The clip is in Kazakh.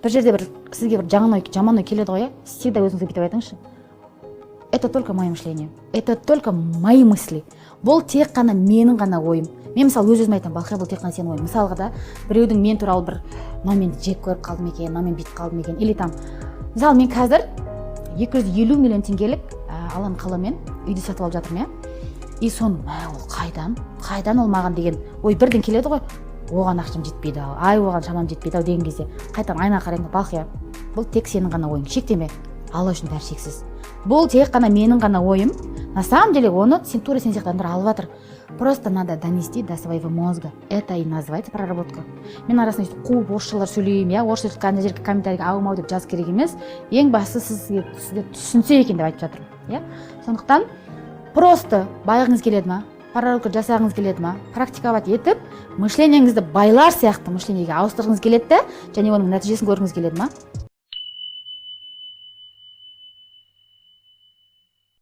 бір жерде бір сізге бір жаман ой келеді ғой, всегда өзіңізге бүйтіп айтыңызшы. Это только мое мышление. Это только мои мысли. Бұл тек қана менің ғана ойым. Мен мысалы өзіме айтамын, Балқия, бұл тек қана сенің ойың. Мысалға да біреудің мен туралы бір, мынау мен жек көріп қалдым екен, мынау мен бүйтіп қалдым екен, или там, мысалы мен қазір 250 миллион теңгелік алан қаламен үйді сатып алып жатырмын, и соны ол қайдан ол маған деген ой бірден келеді ғой. Оған ақшам жетпейді ау, оған шамам жетпейді ау деген кезде қайтадан айнаға қараймын, Балқия, бұл тек сенің ғана ойың, шектеме. Алла үшін бәрі шексіз. Бұл тек қана менің ғана ойым. На самом деле оны тура сен сияқтандыр алып жатыр. Просто надо донести до своего мозга. Это и называется проработка. Мен арасында қуып орысшалар сөйлеймін, орысша қандай жерге комментарийге аумау деп жаз керек емес. Ең бастысы сізге түсінсе екен деп айтып жатырмын. Сондықтан просто байығыңыз келеді ма? Проработка жасағыңыз келеді ма? Практиковать етіп, мышлениеңізді байлар сияқты мышленияға ауыстырғыңыз келеді, және оның нәтижесін көргіңіз келеді ма?